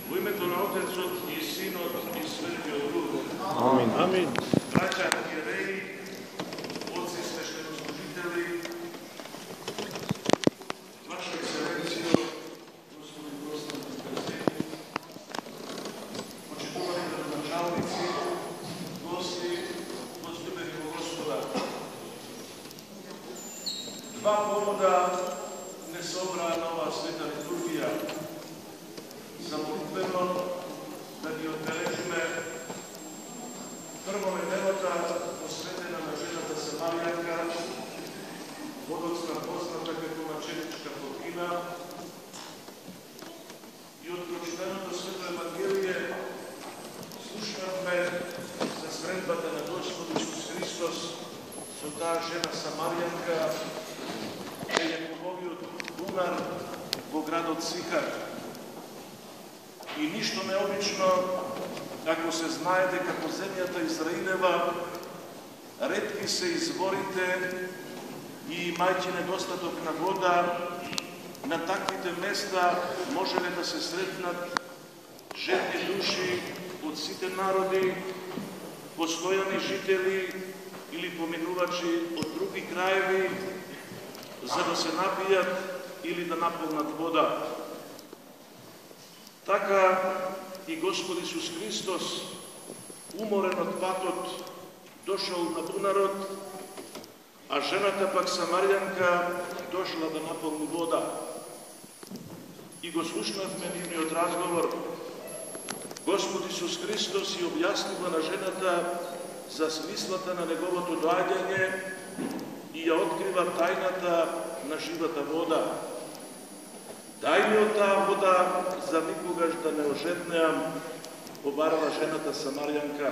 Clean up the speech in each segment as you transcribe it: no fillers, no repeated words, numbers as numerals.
Во името на Отецот и Синот и Светиот Дух. Амин. Амин. Браќа архиереи, отци свештенослужители, Ваша Екселенцијо, Господи Пространски председник, почитувани градоначалници, гости, возлюбени во Господа. Два повода не собраа на оваа света литургија. За молитвено да ги одбележиме прво неделата посветена на жената Самаријанка, подоцна позната како маченичка Фотина, и од прочитаното Свето Евангелие слушнавме за средбата на Господ Исус Христос со таа жена Самаријанка, е Јакововиот бунар во градот Сихар. И ништо необично, ако се знае дека по земјата Израилева ретки се изворите и имајќи недостаток на вода, на таквите места можеле да се сретнат жедни души од сите народи, постојани жители или поминувачи од други краеви, за да се напијат или да наполнат вода. Така и Господ Исус Христос, уморен од патот, дошол на бунарот, а жената пак Самаријанка дошла да наполни вода. И го слушнавме нивниот разговор. Господ Исус Христос ја објаснува на жената за смислата на неговото доаѓање и ја открива тајната на живата вода. Дај ми од таа вода, за никогаш да не ожеднеам, побарала жената Самаријанка.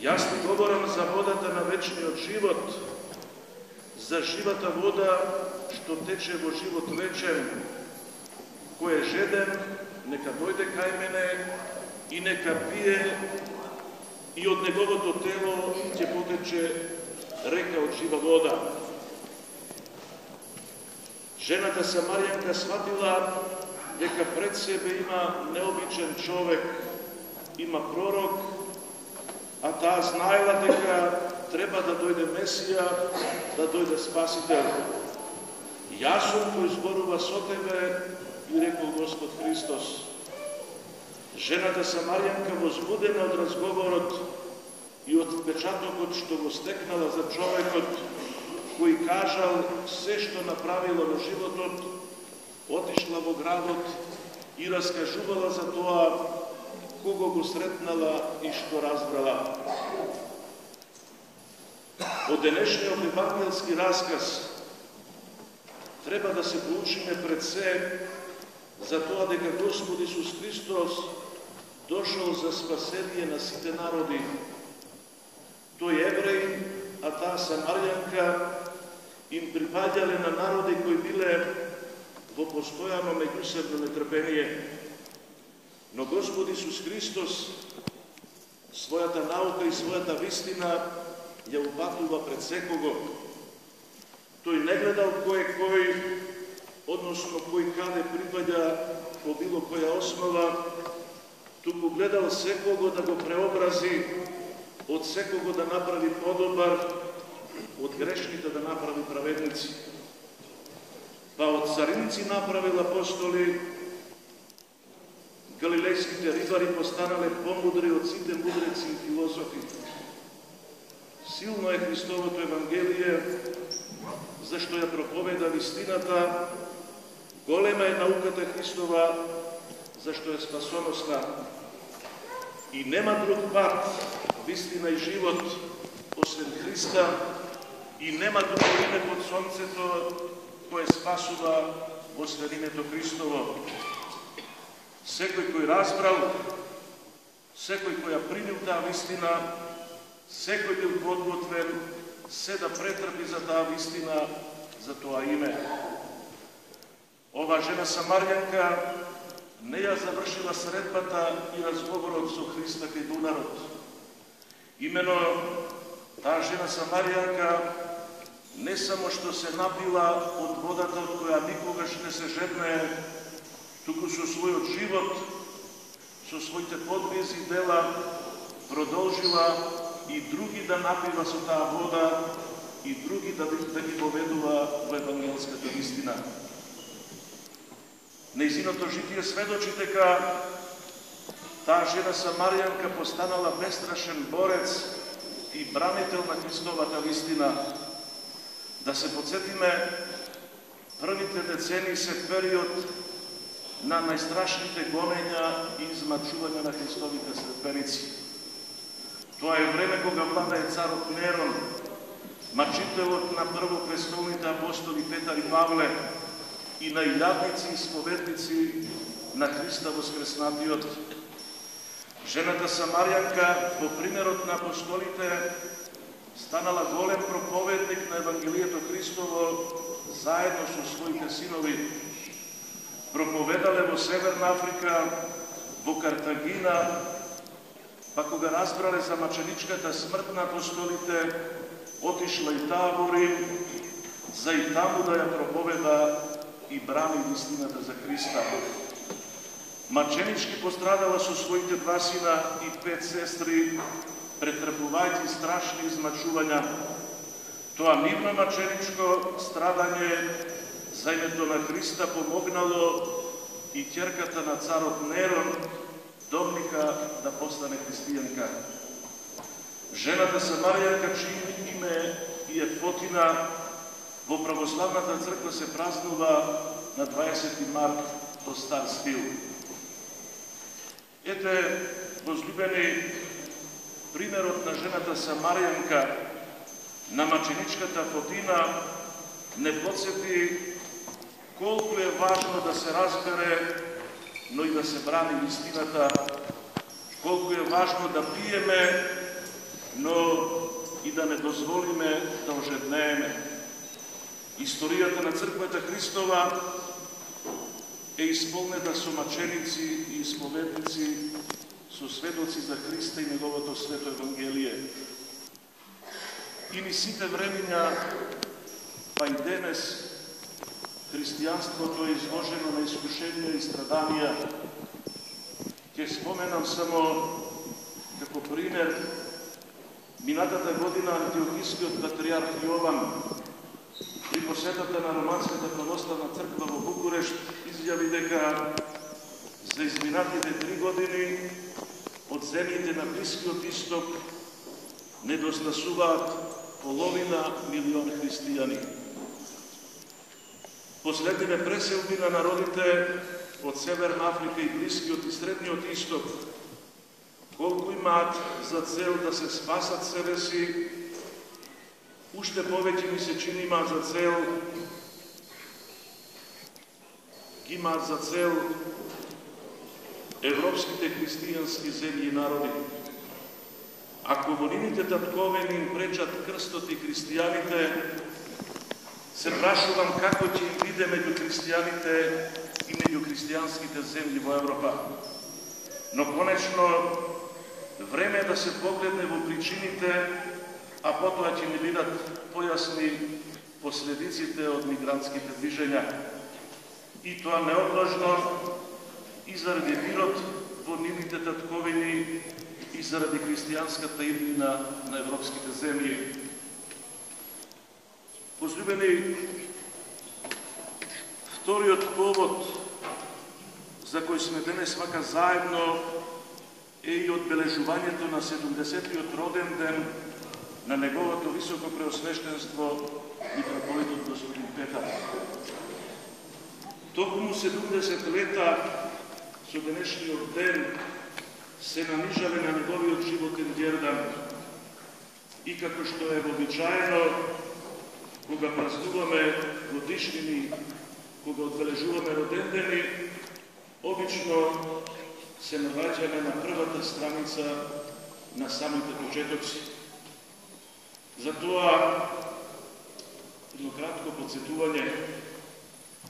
Јас ти говорам за водата на вечниот живот, за живата вода што тече во живот вечен. Кој е жеден, нека дојде кај мене и нека пие, и од неговото тело ќе потече река од жива вода. Жената Самаријанка сватила дека пред себе има необичен човек, има пророк, а таа знаела дека треба да дојде Месија, да дојде Спасител. Јас сум кој зборува со тебе, и рекол Господ Христос. Жената Самаријанка, возбудена од разговорот и од впечатокот што го стекнала за човекот, кој кажал се што направила во животот, отишла во градот и раскажувала за тоа кого го сретнала и што разбрала. Од денешниот евангелски расказ треба да се поучиме пред се за тоа дека Господ Исус Христос дошол за спасение на сите народи. Тој евреин, а таа Самаријанка им припаѓале на народи кои биле во постојано меѓусебно нетрпение. Но Господ Исус Христос својата наука и својата вистина ја упатува пред секого. Тој не гледал кој е кој, односно кој каде припаѓа по било која основа, туку гледал секого да го преобрази, од секого да направи подобар, од грешните да направи праведници. Па од цариници направил апостоли, галилејските рибари постанале помудри од сите мудреци и филозофи. Силно е Христовото Евангелие, зашто ја проповеда вистината, голема е науката Христова, зашто е спасоносна. И нема друг пат, вистина и живот, освен Христа, и нема друго име под сонцето кое спасува освен името Христово. Секој кој разбрал, секој кој ја примил таа вистина, секој бил подготвен се да претрпи за таа вистина, за тоа име. Ова жена Самаријанка не ја завршила средбата и разговорот со Христа кај бунарот. Имено таа жена Самаријанка не само што се напила од водата од која никогаш не се жедне, туку со својот живот со своите подвизи и дела продолжила и други да напива со таа вода и други да ги поведува во евангелската вистина. Нејзиното житие сведочи дека таа жена Самаријанка постанала бестрашен борец и бранител на Христовата вистина. Да се подсетиме, првите децении се период на најстрашните гонења и измачувања на Христовите следбеници. Тоа е време кога владае царот Нерон, мачителот на првопрестолните апостоли Петар и Павле и наилјадници и споведници на Христа воскреснатиот. Жената Самаријанка, по примерот на апостолите, станала голем проповедник на Евангелието Христово заедно со своите синови. Проповедале во Северна Африка, во Картагина, па кога разбрале за маченичката смрт на апостолите, отишла и таа во Рим, за и таму да ја проповеда и брани вистината за Христа. Маченички пострадала со своите 2 сина и 5 сестри, претрпувајќи страшни измачувања. Тоа нивно маченичко страдање за името на Христа помогнало и ќерката на царот Нерон, Домника, да постане христијанка. Жената Самаријанка, чиј име е Фотина, во православната црква се празнува на 20 март по стар стил. Ете, возлюбени, примерот на жената Самаријанка, на маченичката Фотина, не подсети колку е важно да се разбере, но и да се брани вистината, колку е важно да пиеме, но и да не дозволиме да ожеднееме. Историјата на Црквата Христова е исполнета со маченици и исповедници, со сведоци за Христа и Неговото свето Евангелие. И ни сите времиња, па и денес, христијанството е изложено на искушенија и страданија. Ќе споменам само како пример минатата година антиохискиот патриарх Јован при посетата на Романската православна црква во Букурешт изјави дека за изминатите 3 години од земјите на Блискиот Исток недостасуваат 500.000 христијани. Последните преселби на народите од Северна Африка и Блискиот и Средниот Исток, колку имаат за цел да се спасат себе си, уште повеќе ми се чини имаат за цел европските христијански земји и народи. Ако во нивните татковини им пречат крстот и христијаните, се прашувам како ќе им биде меѓу христијаните и меѓу христијанските земји во Европа. Но конечно, време е да се погледне во причините, а потоа ќе ни бидат појасни последиците од мигрантските движења. И тоа неодложно и заради мирот во нивните татковини и заради христијанската иднина на европските земји. Возлюбени, вториот повод за кој сме денес вака заедно е и одбележувањето на 70-тиот роден ден на Неговото високо преосвештенство митрополитот господин Петар. Токму 70 лета со денешниот ден се нанижале на неговиот животен ѓердан и како што е вообичаено, кога празнуваме годишнини, кога одбележуваме родендени, обично се наоѓаме на првата страница на самите почетоци. Затоа, едно кратко подсетување,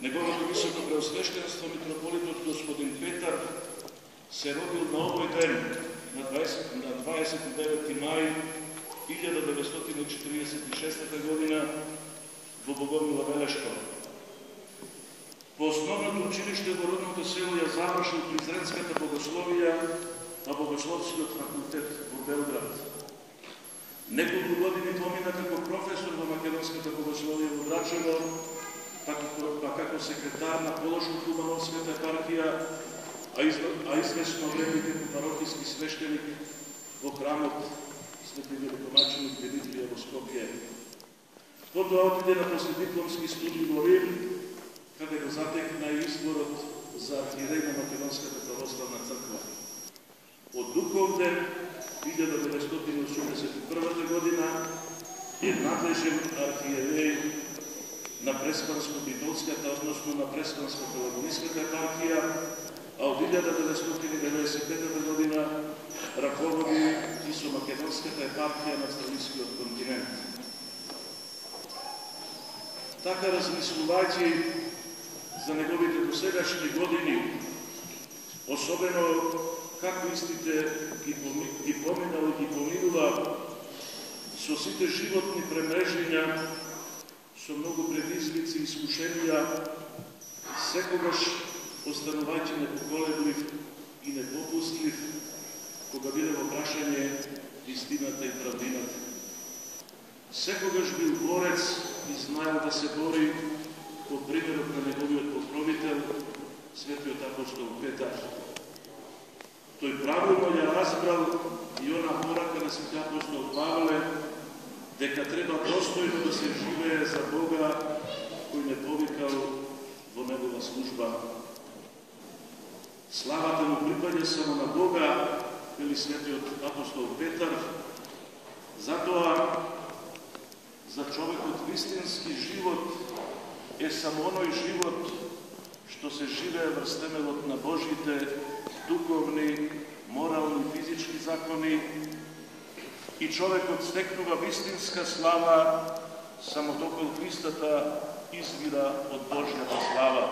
Неговото високо преосвештенство митрополитот господин Петар се родил на овој ден, на 29 мај 1946 година во Богомила Велешко. По основното училиште во родното село ја завршил Призренската богословија на Богословскиот факултет во Белград. Неколку години помина како професор во Македонската богословија во Драчево, па како секретар на Полошко-Кубановската епархија, а известно време како парокиски свештеник во храмот Свети великомаченик Димитрија во Скопје. Потоа отиде на последипломски студии во Рим, каде го затекна изборот за архиереј на Македонската православна црква. Од Дуковден 1981 година е надлежен архиереј на Преспанско-Битолската, односно на Преспанско-Пелагониската епархија, а од 1995 година раководи и со Македонската епархија на Австралискиот континент. Така размислувајќи за неговите досегашни години, особено како истите ги поминал и ги поминува со сите животни премрежења, со многу предизвици и искушенија, секогаш останувајќи непоколеблив и непопустлив, кога биде во прашање истината и правдината. Секогаш бил борец и знаел да се бори по примерот на неговиот покровител, светиот апостол Петар. Тој правилно ја разбрал и она порака на светиот апостол Павле, дека треба достојно да се живее за Бога, кој не повикал во негова служба. Славата му припаѓа само на Бога, вели светиот апостол Петар, затоа за човекот вистински живот е само оној живот што се живее врз темелот на Божите духовни, морални, физички закони и човекот стекнува вистинска слава само доколку истата извира од Божјата слава.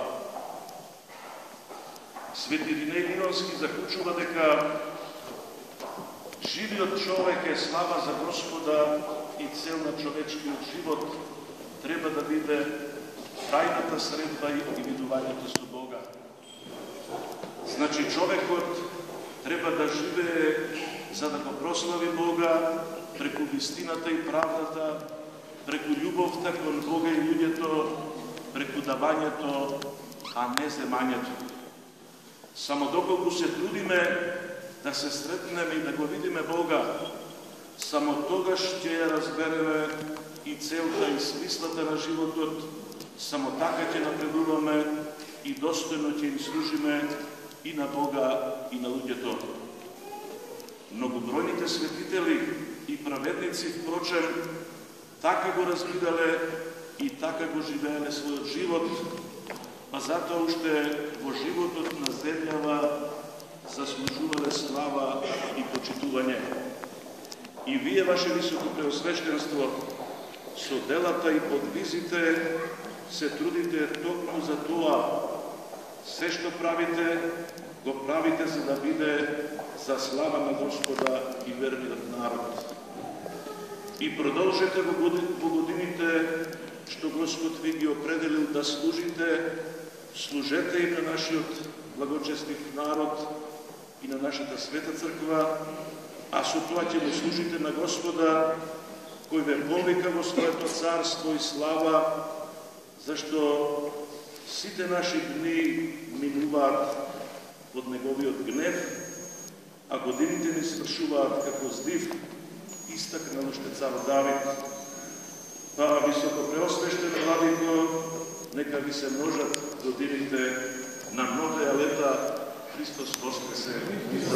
Свети Иринеј Лионски заклучува дека живиот човек е слава за Господа и цел на човечкиот живот треба да биде трајната средба и видувањето со Бога. Значи човекот треба да живее за да го прослави Бога преку вистината и правдата, преку љубовта кон Бога и луѓето, преку давањето, а не земањето. Само доколку се трудиме да се сретнеме и да го видиме Бога, само тогаш ќе ја разбереме и целта и смислата на животот, само така ќе напредуваме и достојно ќе им служиме и на Бога и на луѓето. Многобројните светители и праведници, впрочем, така го разбирале и така го живееле својот живот, па затоа уште во животот на земјава заслужувале слава и почитување. И вие, ваше високо преосвещенство, со делата и подвизите се трудите токму за тоа. Се што правите, го правите за да биде за слава на Господа и верниот народ. И продолжете во годините што Господ ви ги определил да служите, служете и на нашиот благочестив народ и на нашата света црква, а со тоа ќе го служите на Господа, кој ве повика во своето царство и слава, зашто сите наши дни минуваат под неговиот гнев, а годините ни свршуваат како здив, истакнал уште цар Давид. Па високо преосвещен владико, нека ви се множат годините на новија лета. Христос воскресе!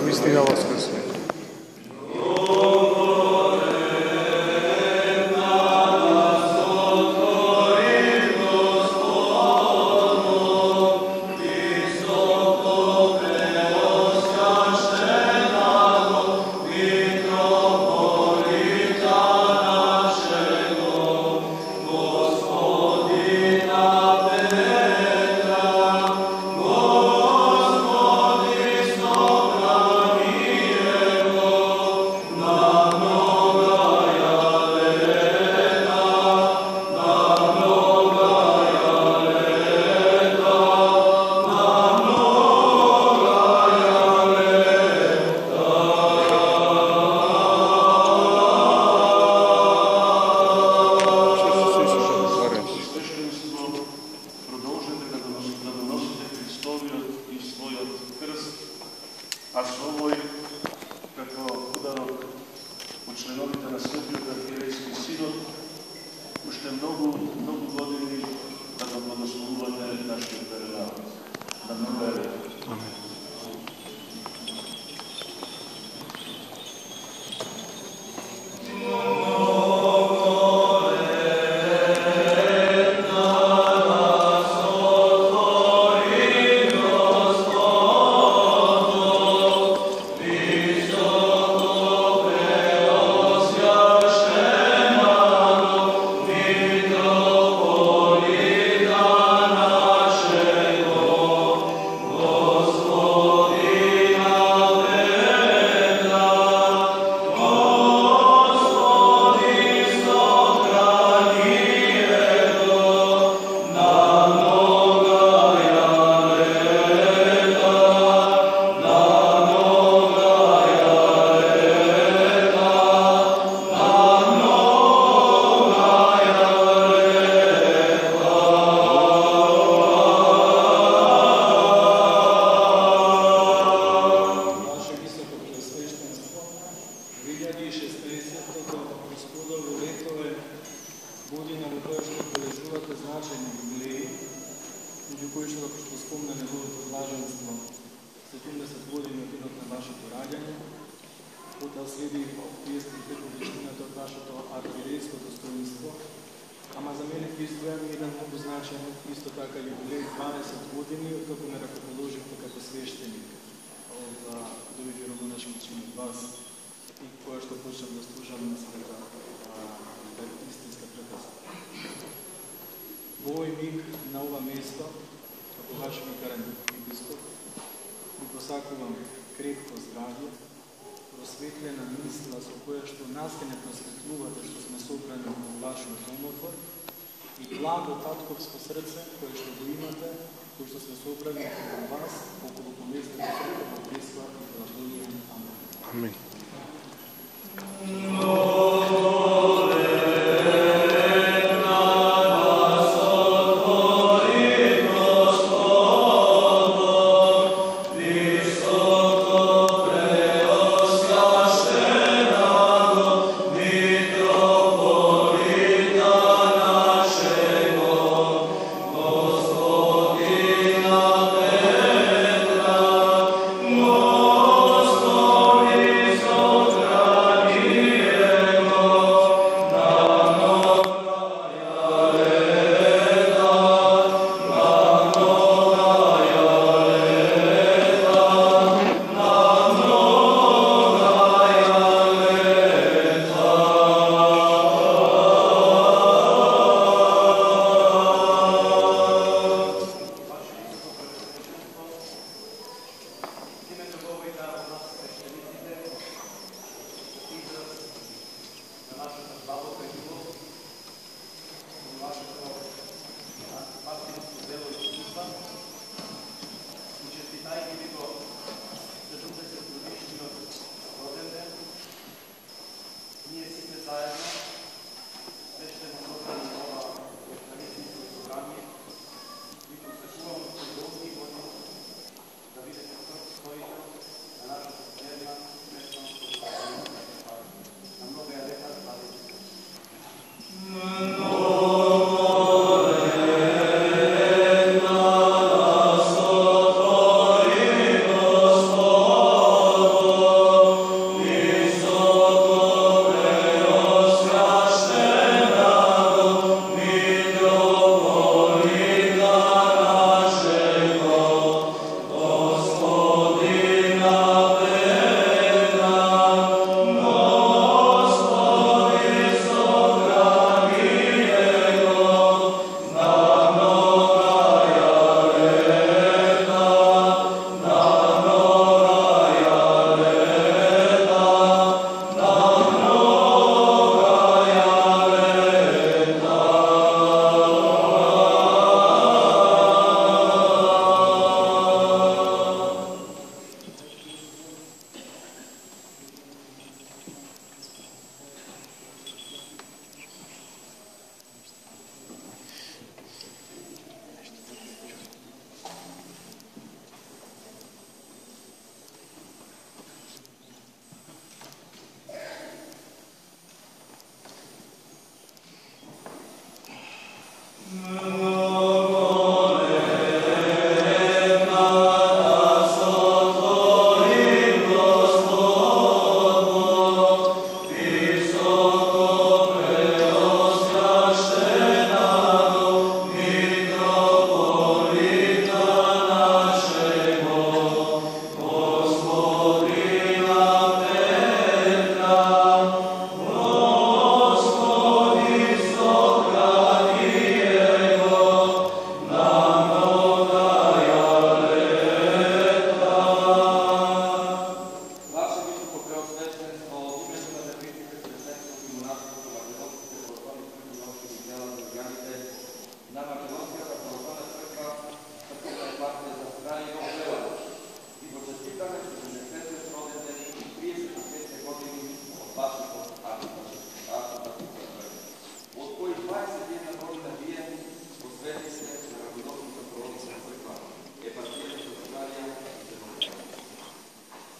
Вистина воскресе! Господи, сохрани а со овој како подарок од членовите на Светиот архиерейски синод уште многу години да го благословувате нашиот верен. На многу еве. Амин.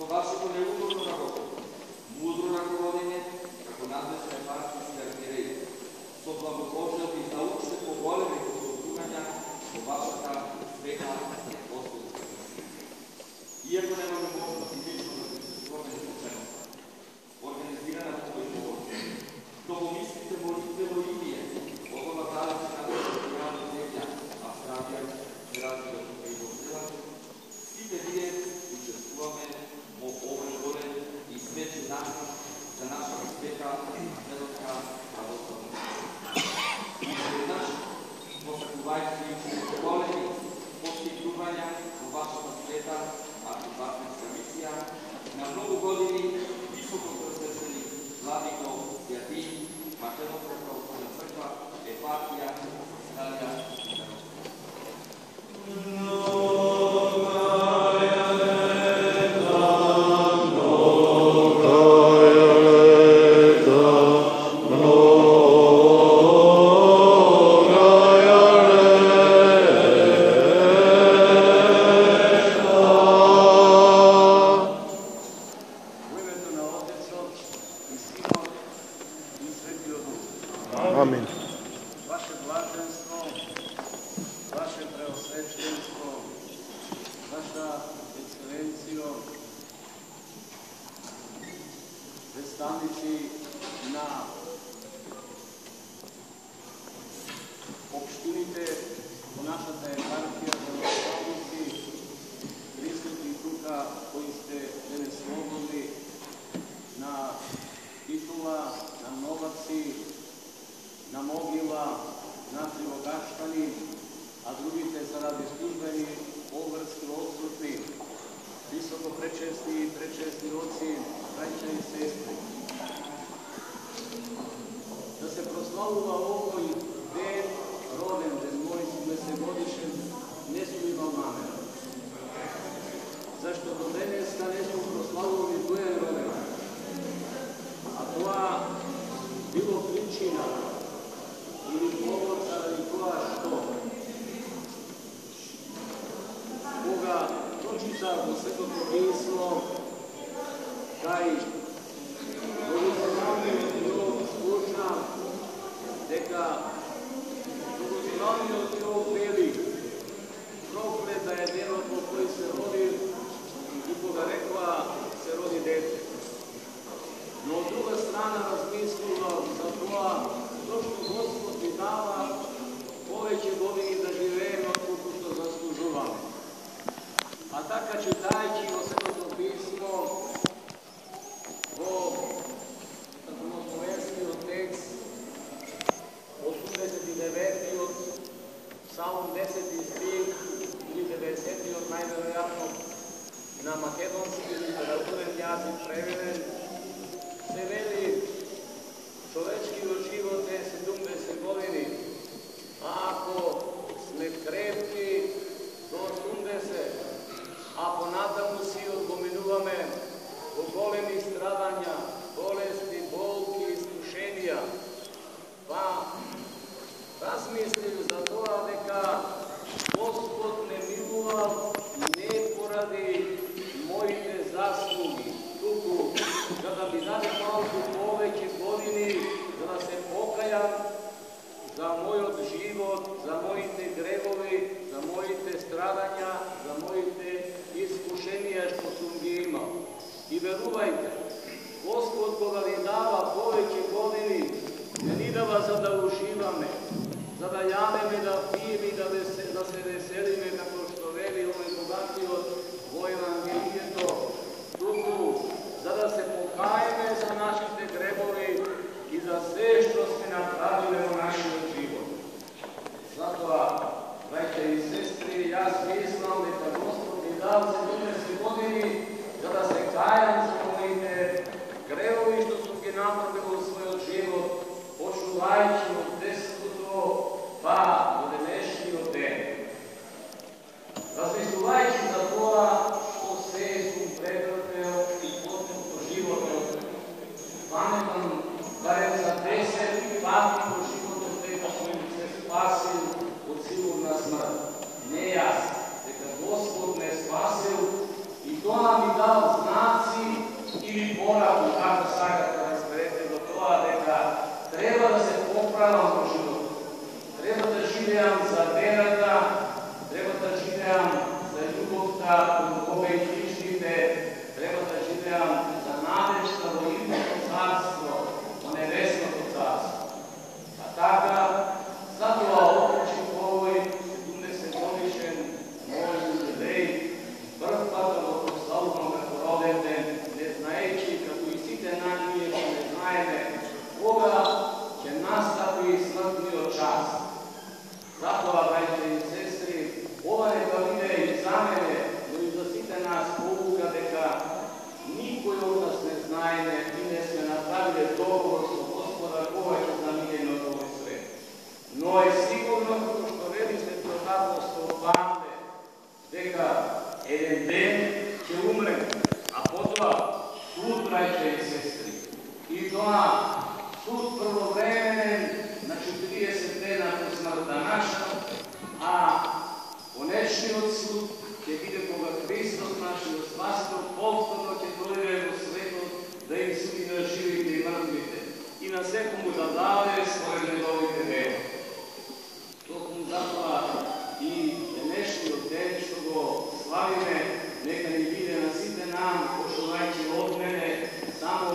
вашето неудобно работење, мудро раководење, како надлежен епархијски архиерей, со благословие ви научите поголеми поступувања во вашата света апостолска мисија. Иако немаме можност и лично да присуствуваме на свеченоста, организирана во тој повод, но во мислите молитвено имие, од ова далечна национална земја, Австралија, се развива тука и во Зеландија, сите вие учествуваме во овој голем и свети начин за нашата света апостолска православна црква. Веднаш, посакувајќи големи постигнувања во вашата света архипастирска мисија, на многу години високо просвещени владико Јатин, Македонска православна црква, епархија, Австралија и Амин. Ваше блаженство, Ваше преосвещенство, Ваша ексцеленцијо, представници на општините во нашата епархија православници, присутни тука кои сте денес слободни на Титула, на Новаци, на Могила, на Кривогаштани, а другите заради службени, обврски отсутни, високо пречесни и пречесни оци, браќа и сестри. Да се прославува овој ден, роден ден мој, 70-годишен, не сум имал намера. Зашто до денеска не сум прославувал ни кој е роден. А тоа било причина или повод заради тоа што кога прочитав во Светото Писмо кај Богословниот Јов слушна дека Богословниот Јов вели проклета е денот во кој се роди и кога рекла се роди дете. Но од друга страна размислував за тоа зашто Господ ни дава повеќе години да живееме отколку што заслужуваме. А така читајќи во Светото Писмо во Старословенскиот текст 89-тиот Псалм 10 стих или 90-тиот најверојатно на македонски литературен јазик преведен, се вели човечкиот живот е 70 години, а ако сме крепки до 80, а понатаму си одпоминуваме во големи страдања, болести, болки, искушенија, па размислив за тоа дека Господ не милувал не поради моите заслуги, туку за да ми даде малку повеќе години, за да се покајам за мојот живот, за моите гревови, за моите страдања, за моите искушенија што сум ги имал. И верувајте, Господ кога ни дава повеќе години, не ни дава за да уживаме, за да јадеме, да пиеме и да се веселиме, како што вели овој богатиот во Евангелието, туку за да се покаеме за нашите гребови и за се што сме направиле во нашиот живот. Затоа, браќа и сестри, јас мислам дека Господ ми дал 70 години за да се кајам за моите гребови што сум ги направил во својот живот, почувајќи од детството па до денешниот ден. Размислувајќи за тоа што имате договор со Господа повеќе замијено од овој свет. Но е сигурно, како што вели Светиот апостол Павле, дека еден ден ќе умрем, а потоа суд, браќа и сестри. И тоа суд првовременен на 40 дена по смртта наша, а конечниот суд ќе биде кога Христос, нашиот спасител, повторно ќе дојде во светот да им суди на живите и мртвите и на секому да даде според неговите дела. Токму затоа и денешниот ден што го славиме, нека ни биде на сите нам, почувајќи од мене, само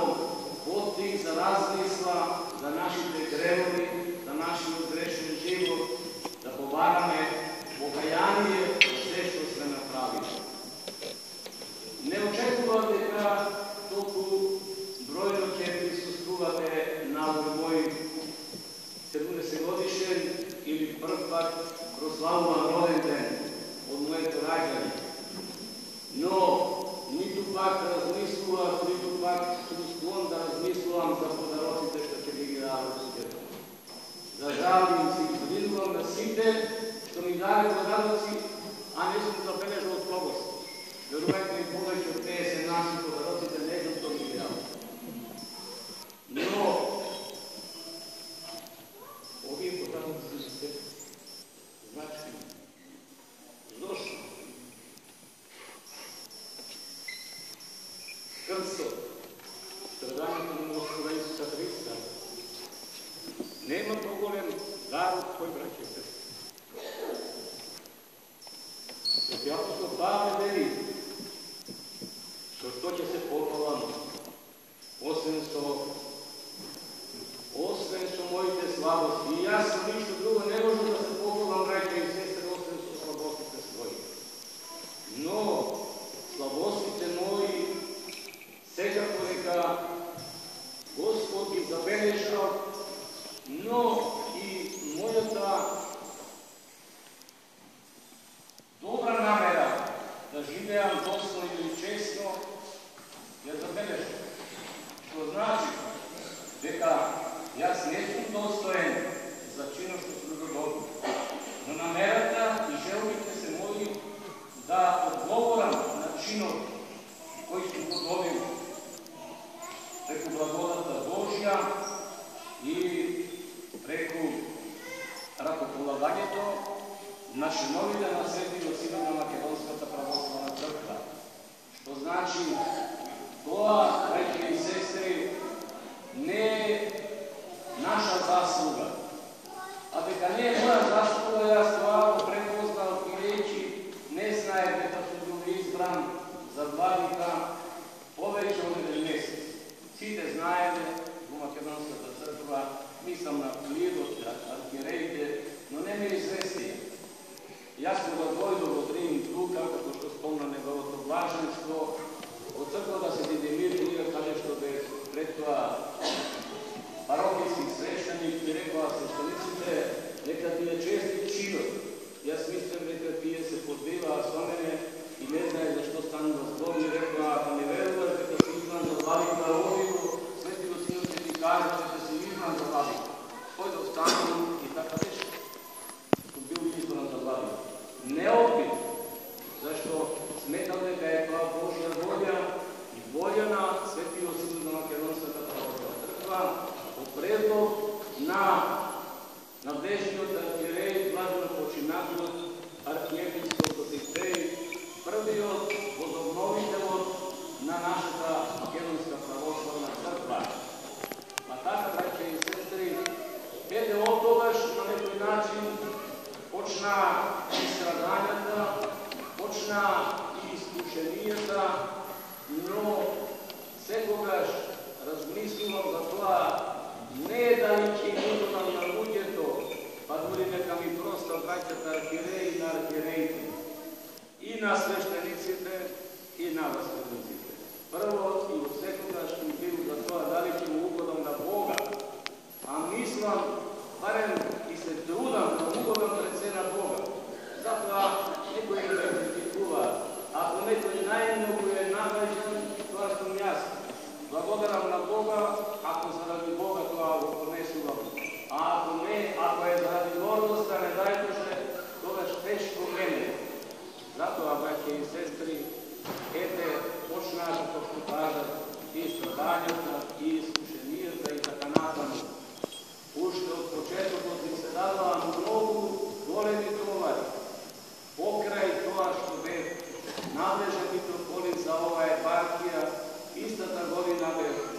поттик за размисла за нашите гревови, за нашиот грешен живот, да побараме покаяние за се што сме направили. Не очекувам дека толку бројно ќе присуствувате на овој мој 70-годишен или прв пат прославуван роден ден од моето раѓање. Но ниту пак размислував, ниту пак сум склон да размислувам за подароците што ќе ми ги дава Господ. За жал им се изгледувам на сите што ми даде подароци, а не сум забележал од когось. Верувајте ми, повеќе од 50 наши подароците не знам што ми ги дава. Но овие подароци се значи зошто крстот, страдањето на Господа Исуса Христа нема поголем дар од кој, браќа и сестри. Свети апостол Павле вели што ќе се похвалам освен со моите слабости. И јас со ништо друго не можам да се похвалам, браќа и сестри, освен со слабостите своји. Но слабостите мои секако дека Господ ги забележал, но и мојата добра намера да живеам достојно и честно ја забележал. Што значи дека јас не сум достоен за чинот што сум го добил. Но намерата и желбите се мои да одговорам на чинот кој сум го добил преку благодата Божја и преку ракополагањето на шиновите на Светиот Синод на Македонската православна црква. Што значи тоа, браќи и сестри, не е наша заслуга. А дека не е моја заслуга, јас тоа го препознал и речи, не знае дека сум бил избран за владика повеќе од еден месец. Сите знаеме во Македонската црква, мислам на клирот, архиереите, но не ме извести. Јас кога дојдов од Рим тука, како што спомна неговото блаженство, од црквата Свети Демир, кога каже што бе пред тоа парокијски свештеник, ми рекоа свештениците, нека ти е честит чинот. Јас мислам дека тие се подбиваа со мене и не знае зашто станува збор, ми рекоа, ако не веруваш дека си избран за владика Овио, Светиот Синод ќе ти каже дека си избран за владика. Кој да останува и така беше. Сум бил избран за владика. Неопит, зашто сметам дека е тоа Божја волја и волја на Светиот Синод на Македонската православна црква, по предлог на надлежниот архиерей, блаженопочинатиот архиепископ Доситеј, првиот возобновителот на нашата Македонска православна црква. А така, браќа и сестри, ете од тогаш на некој начин почна и страдањата, почна и искушенијата, но секогаш размислувам за тоа не дали ќе имам на луѓето, па дури нека ми проста браќата архиереи на архиереите, и на свештениците, и на васведниците. Прво и секогаш ми бил за тоа дали ќе му угодам на Бога, а мислам, барем и се трудам да угодам пред се на Бога. Затоа некој ме критикува. Ако некој најмногу е наважен, тоа сум јас. Благодарам на Бога, ако заради Бога тоа го понесувам. А ако не, ако е заради гордоста, не дај Боже, тогаш тешко мене. Затоа, браќа и сестри, ете, почнаа, како што кажат, и страдањата, и искушенијата, и така натаму. Уште од почетокот ни се дадоа многу големи товари. Покрај тоа што бев надлежен митрополит за оваа епархија, истата година бев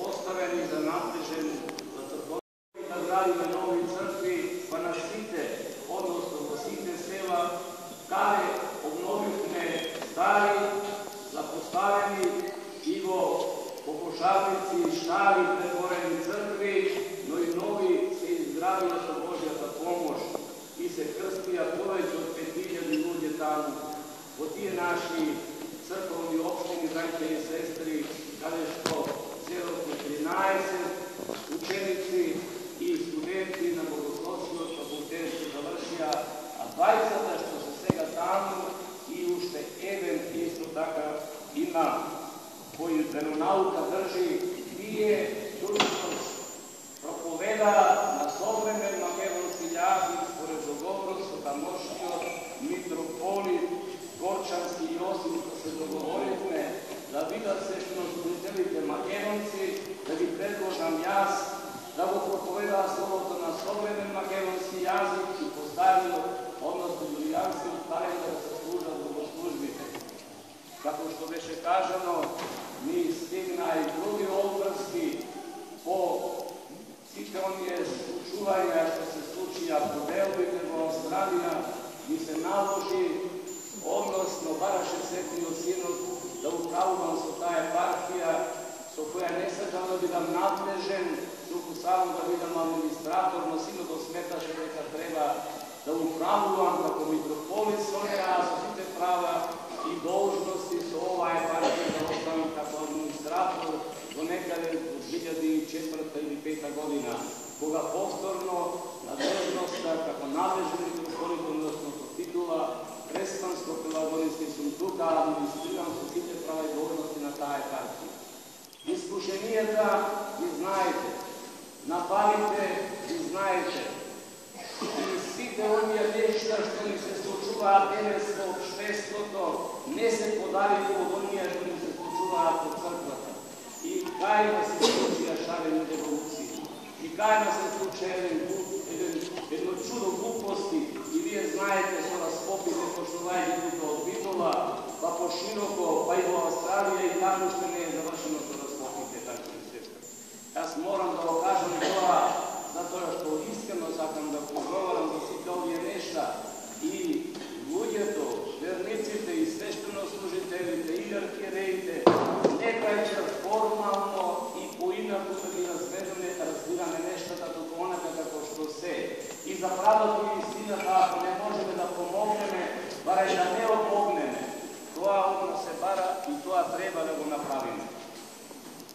поставени за надлежен за црковни да градиме нови цркви, па на сите, односно во сите села, каде обновивме стари, запоставени и во Покошарници, штари, претворени цркви, но и нови се изградија со Божјата помош и се крстија повеќе од 5000 луѓе таму. Во тие наши црковни општини, браќа и сестри, каде што целосно 13 ученици и студенти на Богословскиот факултет се завршија, а 20 што се сега таму и уште еден исто така има кој веронаука држи, тие Турскос проповеда на современ македонски јазик според договор со тамошниот митрополит Горчански Јосиф, да се договоривме да видат сешто служителите македонци, да ги предложам јас да го проповеда словото на современ македонски јазик и поставил, односно јулијанскиот календар да се служат богослужбите. Како што беше кажано, ни стигна и други обврски по сите оние случувања што се случија по делбите во Австралија, ни се наложи, односно бараше Светиот Синод да управувам со таа епархија, со која не сакам да бидам надлежен, туку само да бидам администратор, но Синодот сметаше дека треба да управувам како митрополит со неа, со сите права и должности со оваа епархија да останам како администратор до некаде во 2004 или 2005 година, кога повторно на длежноста како надлежен митрополит, односно со титула преспанско прилагодници сум тука, администрирам со сите права и должности на таа епархија. Искушенијата ги знаете, нападите ги знаете, и сите оние нешта што ни се случуваат денес во општеството не се подалеку од оние што ни се случуваат во црквата. И кај да се случија шарени револуции, и кај да се случи едно чудо глупости, и вие знаете со распопите почнувајќи тука од Битола, па пошироко, па и во Австралија, и таму што не е завршено со распопите, така и сестра. Јас морам да го кажам тоа, затоа што искрено сакам да поговорам за сите овие нешта и луѓето, верниците и свештенослужителите и архиереите, некај формално и поинаку да ги разбираме нештата туку онака како што се. И за правото и истината, ако не можеме да помогнеме, барај да не опогнеме. Тоа од нас се бара и тоа треба да го направиме.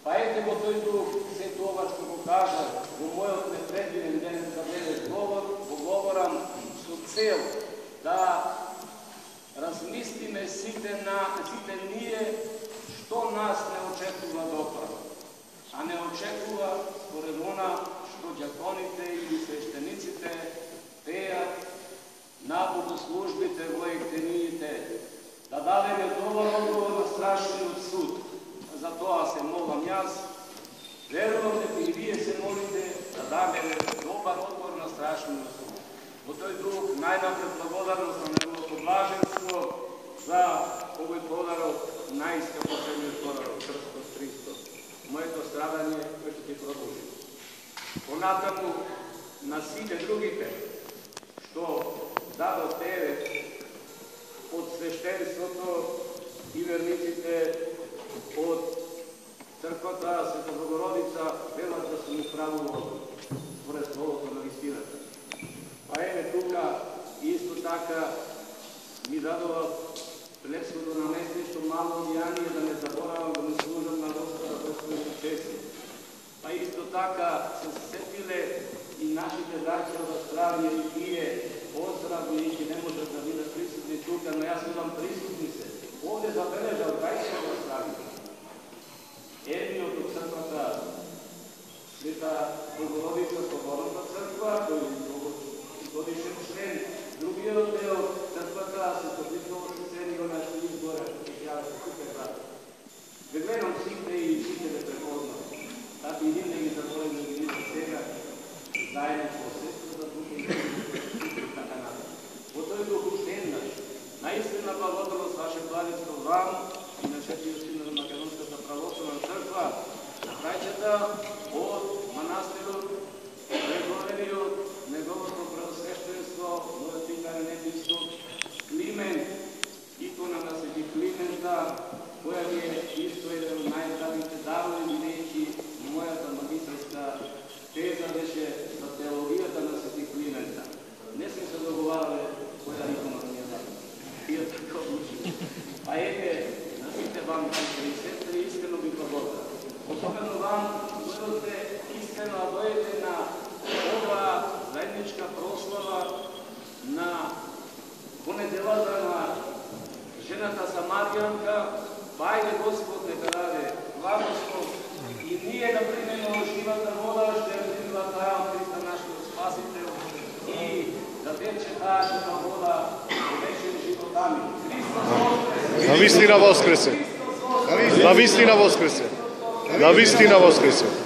Па ете во тој дух, се тоа што го кажа во мојот непредвиден ден за денес го говорам со цел да размислиме сите ние што нас не очекува доправа, а не очекува според она што ѓаконите или свештениците пеат на богослужбите во ектениите, да дадеме добар одговор на страшниот суд. За тоа се молам јас, верувам дека и вие се молите да дадеме добар одговор на страшниот суд. Во тој дух најнапред благодарност на неговото блаженство за овој подарок, најскапоценниот подарок, крстот Христос, моето страдање кој ќе ти продолжи. Понатаму на сите другите што дадо тебе од свештенството и верниците од црквата Света Богородица велат да сум управувал според словото на вистината. Па еве тука исто така ми дадува плесното наместништо мало одјание да не заборавам да ми служам на Господа Господи чести. Па исто така се сетиле и нашите браќа од Австралија и тие поздравни и не можат да бидат присутни тука, но јас бидам присутни се. Овде забележал кај се од Австралија. Едниот од црквата и ние не ги забораваме да ги сега заедно со сестрата тука и така натаму. Во тој дух уште еднаш, наистина благодарност ваше благословство вам и на Светиот Син на Македонската православна црква, браќата од манастирот, предводени од неговото преосвещенство, владика Небесот Климент, икона на Свети Климента, која ми е исто еден од најдравите дарови, бидејќи мојата магистерска теза беше за теологијата на Свети Климента. Не сме се договарале која икона да ми е дадена. И така одлучили. А ете, на сите вам, браќи и сестри, искрено ви благодарам. Особено вам, кои сте искрено дојдете на оваа заедничка прослава на понеделата на жената Самарјанка, бајде Господ нека даде благослов и ние да примеме од живата вода, што ја примила таа од Христа нашиот Спасител и да тече таа жива вода во вечен живот. Амин. Христос воскресе! Навистина воскресе! Навистина воскресе! Навистина воскресе!